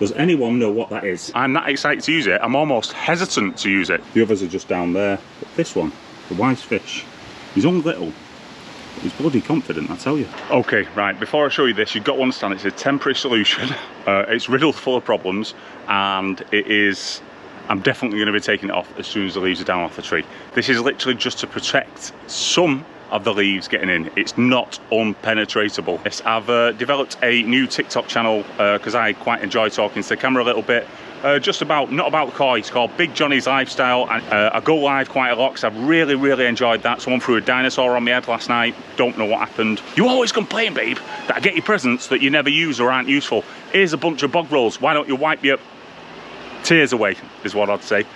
Does anyone know what that is? I'm that excited to use it, I'm almost hesitant to use it. The others are just down there. But this one, the wise fish, he's only little. He's bloody confident, I tell you. Okay, right, before I show you this, you've got to understand it's a temporary solution. It's riddled full of problems, and I'm definitely going to be taking it off as soon as the leaves are down off the tree. This is literally just to protect some of the leaves getting in. It's not unpenetratable. Yes, I've developed a new TikTok channel because I quite enjoy talking to the camera a little bit. Just about, not about koi, it's called Big Johnny's Lifestyle, and I go live quite a lot because I've really enjoyed that. Someone threw a dinosaur on my head last night, don't know what happened. You always complain, babe, that I get you presents that you never use or aren't useful. Here's a bunch of bog rolls, why don't you wipe your tears away, is what I'd say.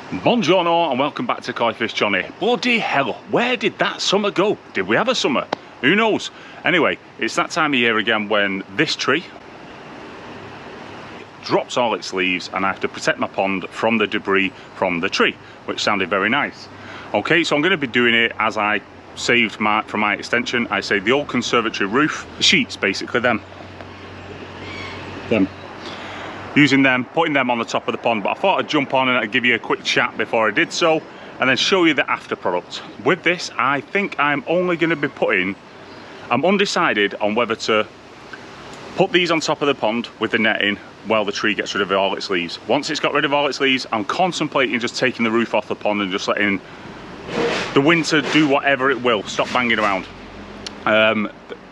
Buongiorno and welcome back to Koi Fish Johnny. Bloody hell, where did that summer go? Did we have a summer? Who knows? Anyway, it's that time of year again when this tree drops all its leaves and I have to protect my pond from the debris from the tree, which sounded very nice. Okay, so I'm going to be doing it as I saved from my extension. I saved the old conservatory roof, the sheets basically, them. Using them, putting them on the top of the pond, but I thought I'd jump on and I'd give you a quick chat before I did so, and then show you the after product. With this, I think I'm only going to be I'm undecided on whether to put these on top of the pond with the netting while the tree gets rid of all its leaves. Once it's got rid of all its leaves, I'm contemplating just taking the roof off the pond and just letting the winter do whatever it will. Stop banging around.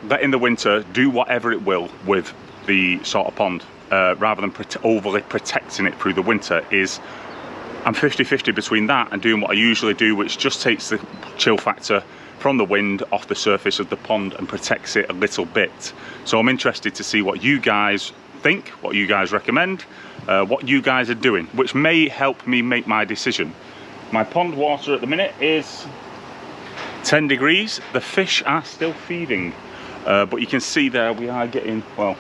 Letting the winter do whatever it will with the sort of pond, rather than overly protecting it through the winter. I'm 50-50 between that and doing what I usually do, which just takes the chill factor from the wind off the surface of the pond and protects it a little bit. So I'm interested to see what you guys think, what you guys recommend, what you guys are doing, which may help me make my decision. My pond water at the minute is 10 degrees. The fish are still feeding, but you can see there we are getting, well,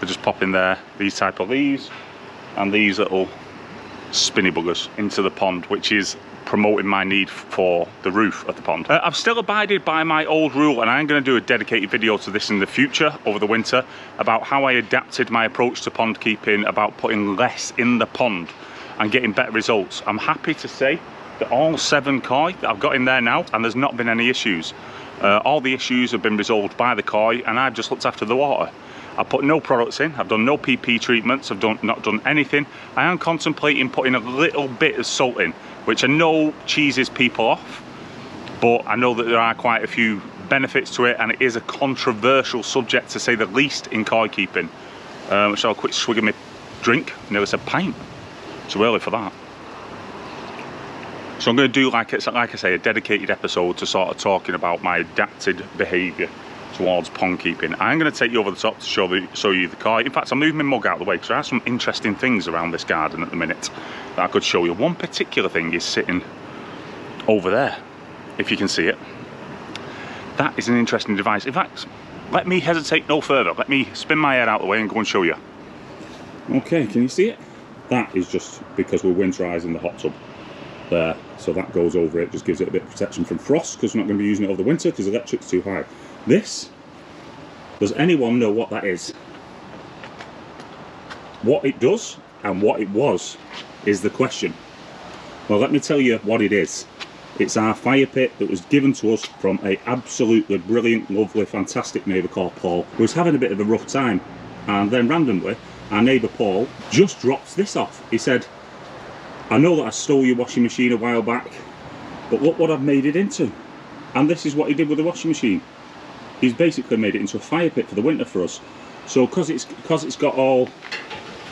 they're just popping there, these type of leaves and these little spinny buggers into the pond, which is promoting my need for the roof of the pond. I've still abided by my old rule, and I'm going to do a dedicated video to this in the future over the winter about how I adapted my approach to pond keeping, about putting less in the pond and getting better results. I'm happy to say that all 7 koi that I've got in there now, and there's not been any issues. All the issues have been resolved by the koi, and I've just looked after the water. I've put no products in, I've done no PP treatments, I've not done anything. I am contemplating putting a little bit of salt in, which I know cheeses people off, but I know that there are quite a few benefits to it, and it is a controversial subject to say the least in koi keeping. So I'll have a quick swig of my drink. Nearly said pint, too early for that. So I'm going to do, like I say, a dedicated episode to sort of talking about my adapted behaviour towards pond keeping. I'm going to take you over the top to show you the koi. In fact, I'm moving my mug out of the way because there are some interesting things around this garden at the minute that I could show you. One particular thing is sitting over there, if you can see it. That is an interesting device. In fact, let me hesitate no further. Let me spin my head out of the way and go and show you. Okay, can you see it? That is just because we're winterizing the hot tub there, so that goes over it, just gives it a bit of protection from frost, because we're not going to be using it over the winter because the electric's too high. This, does anyone know what that is? What it does and what it was is the question. Well, let me tell you what it is. It's our fire pit that was given to us from a absolutely brilliant, lovely, fantastic neighbour called Paul, who was having a bit of a rough time, and then randomly our neighbour Paul just drops this off. He said, I know that I stole your washing machine a while back, but look what I've made it into. And this is what he did with the washing machine. He's basically made it into a fire pit for the winter for us. So because it's got all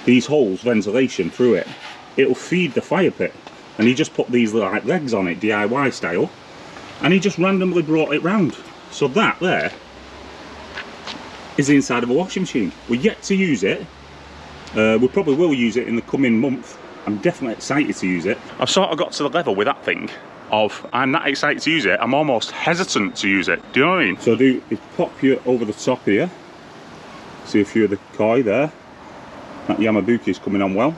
these holes, ventilation through it, it'll feed the fire pit. And he just put these like legs on it, DIY style, and he just randomly brought it round. So that there is the inside of a washing machine. We're yet to use it. We probably will use it in the coming month. I'm definitely excited to use it. I've sort of got to the level with that thing of I'm that excited to use it, I'm almost hesitant to use it. Do you know what I mean? So is pop you over the top here. See a few of the koi there. That Yamabuki is coming on well.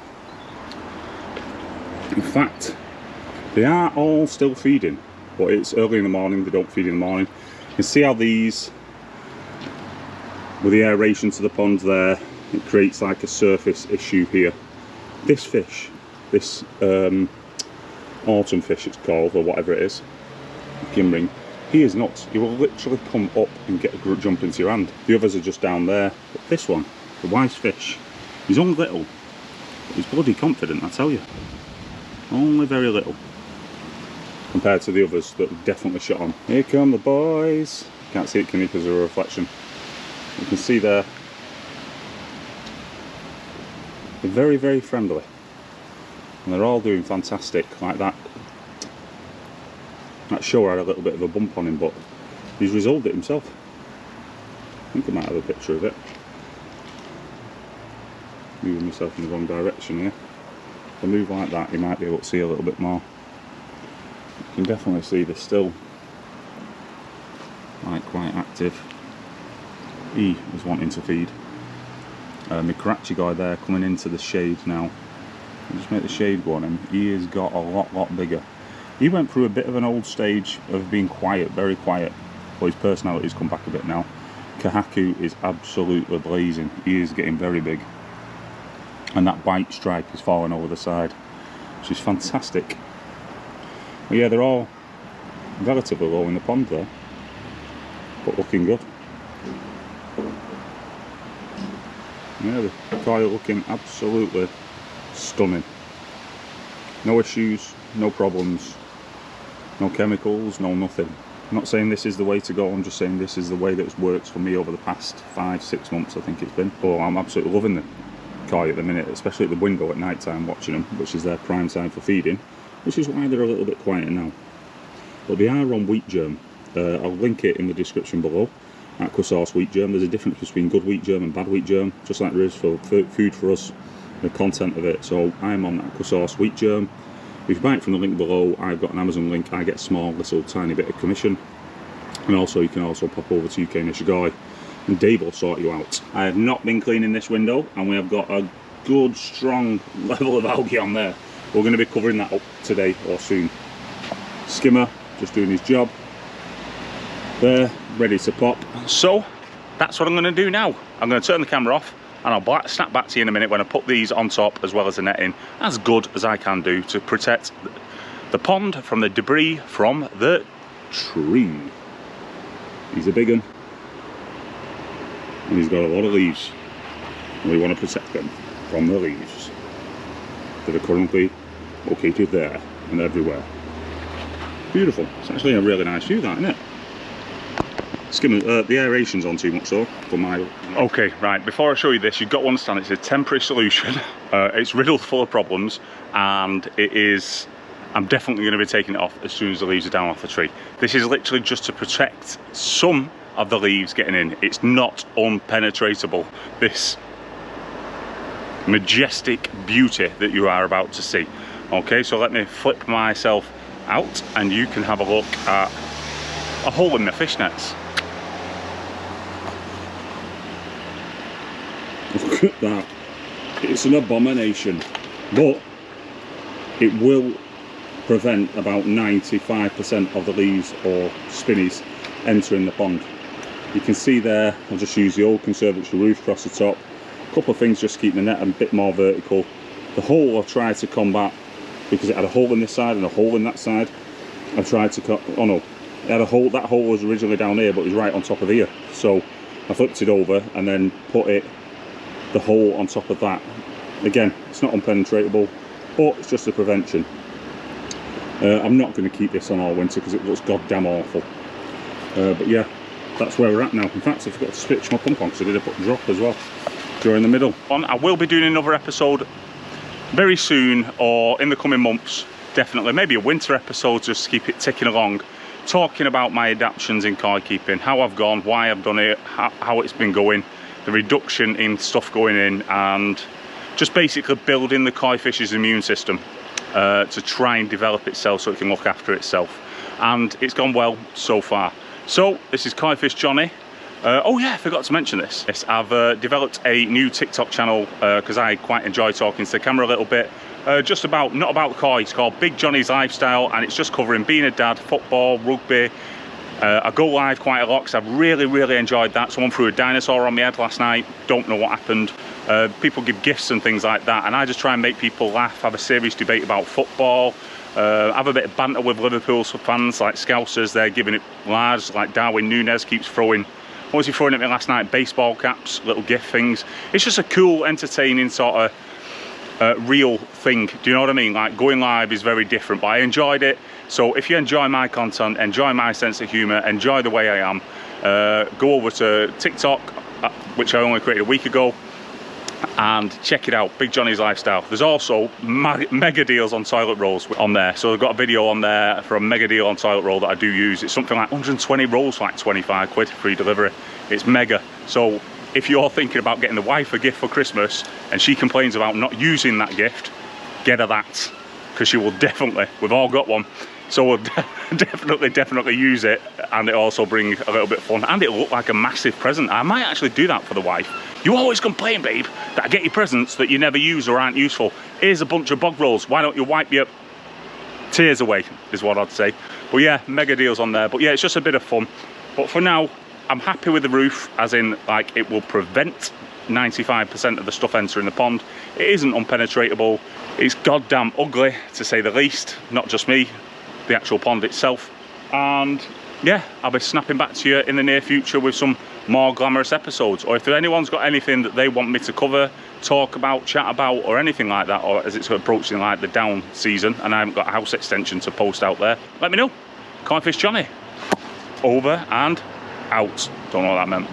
In fact, they are all still feeding, but it's early in the morning, they don't feed in the morning. You can see how these, with the aeration to the pond there, it creates like a surface issue here. This fish, this autumn fish it's called, or whatever it is, gimbering, he is nuts. He will literally come up and get a jump into your hand. The others are just down there, but this one, the wise fish, he's only little, but he's bloody confident, I tell you. Only very little compared to the others that have definitely shot on. Here come the boys. Can't see it, can you, because of a reflection. You can see there, they're very, very friendly, and they're all doing fantastic. Like that shower had a little bit of a bump on him, but he's resolved it himself. I think I might have a picture of it. Moving myself in the wrong direction here. If I move like that, you might be able to see a little bit more. You can definitely see they're still like quite active. He is wanting to feed. My Karachi guy there coming into the shade now. I'll just make the shade go on him. He has got a lot bigger. He went through a bit of an old stage of being quiet, very quiet, but his personality's come back a bit now. Kahaku is absolutely blazing. He is getting very big, and that bite stripe is falling over the side, which is fantastic. But yeah, they're all relatively low in the pond there, but looking good. Yeah, the koi are looking absolutely stunning. No issues, no problems, no chemicals, no nothing. I'm not saying this is the way to go, I'm just saying this is the way that's worked for me over the past 5-6 months, I think it's been. But I'm absolutely loving the koi at the minute, especially at the window at night time watching them, which is their prime time for feeding, which is why they're a little bit quieter now. But they are on wheat germ. I'll link it in the description below. Aquasource wheat germ. There's a difference between good wheat germ and bad wheat germ, just like there is for food for us, the content of it. So I'm on Aquasource wheat germ. If you buy it from the link below, I've got an Amazon link. I get a small little tiny bit of commission, and also you can also pop over to UK Nishigai and Dave will sort you out. I have not been cleaning this window, and we have got a good strong level of algae on there. We're going to be covering that up today or soon. Skimmer just doing his job there, ready to pop. So that's what I'm going to do now. I'm going to turn the camera off, and I'll snap back to you in a minute when I put these on top as well as the netting as good as I can do to protect the pond from the debris from the tree. He's a big one, and he's got a lot of leaves, and we want to protect them from the leaves that are currently located there and everywhere. Beautiful. It's actually a really nice view, that, isn't it? Skimmer, the aeration's on too much though for my... Okay, right, before I show you this, you've got to understand it's a temporary solution. It's riddled full of problems, and it is... I'm definitely going to be taking it off as soon as the leaves are down off the tree. This is literally just to protect some of the leaves getting in. It's not unpenetratable, this majestic beauty that you are about to see. Okay, so let me flip myself out and you can have a look at a hole in the fishnets. Look at that. It's an abomination, but it will prevent about 95% of the leaves or spinnies entering the pond. You can see there, I'll just use the old conservatory roof across the top. A couple of things just keep the net a bit more vertical. The hole I've tried to combat, because it had a hole in this side and a hole in that side. I've tried to oh no, it had a hole, that hole was originally down here but it was right on top of here. So I flipped it over and then put the hole on top of that. Again, it's not unpenetratable, but it's just a prevention. I'm not going to keep this on all winter because it looks goddamn awful. But yeah, that's where we're at now. In fact, I forgot to switch my pump on because I did a drop as well during the middle. I will be doing another episode very soon, or in the coming months, definitely. Maybe a winter episode just to keep it ticking along, talking about my adaptations in koi keeping, how I've gone, why I've done it, how it's been going, the reduction in stuff going in, and just basically building the koi fish's immune system to try and develop itself so it can look after itself. And it's gone well so far. So this is Koi Fish Johnny. Oh yeah, I forgot to mention this. Yes, I've developed a new TikTok channel because I quite enjoy talking to the camera a little bit. Just about, not about koi, it's called Big Johnny's Lifestyle, and it's just covering being a dad, football, rugby. I go live quite a lot because I've really enjoyed that. Someone threw a dinosaur on my head last night, don't know what happened, People give gifts and things like that, and I just try and make people laugh, have a serious debate about football, have a bit of banter with Liverpool fans like Scousers. They're giving it large, like Darwin Núñez keeps throwing. What was he throwing at me last night? Baseball caps, little gift things. It's just a cool, entertaining sort of real thing. Do you know what I mean? Like, going live is very different, but I enjoyed it. So if you enjoy my content, enjoy my sense of humour, enjoy the way I am, go over to TikTok, which I only created a week ago, and check it out, Big Johnny's Lifestyle. There's also mega deals on toilet rolls on there. So I've got a video on there for a mega deal on toilet roll that I do use. It's something like 120 rolls for like 25 quid, free delivery. It's mega. So if you're thinking about getting the wife a gift for Christmas and she complains about not using that gift, get her that, because she will definitely, we've all got one, so we'll definitely use it, and it also bring a little bit of fun, and it'll look like a massive present. I might actually do that for the wife. You always complain, babe, that I get you presents that you never use or aren't useful. Here's a bunch of bog rolls. Why don't you wipe your tears away, is what I'd say. But yeah, mega deals on there. But yeah, it's just a bit of fun. But for now, I'm happy with the roof, as in, like, it will prevent 95% of the stuff entering the pond. It isn't unpenetratable. It's goddamn ugly, to say the least. Not just me, the actual pond itself. And yeah, I'll be snapping back to you in the near future with some more glamorous episodes. Or if anyone's got anything that they want me to cover, talk about, chat about, or anything like that, or as it's approaching like the down season and I haven't got a house extension to post out there, let me know. Koifish Johnny, over and out. Don't know what that meant.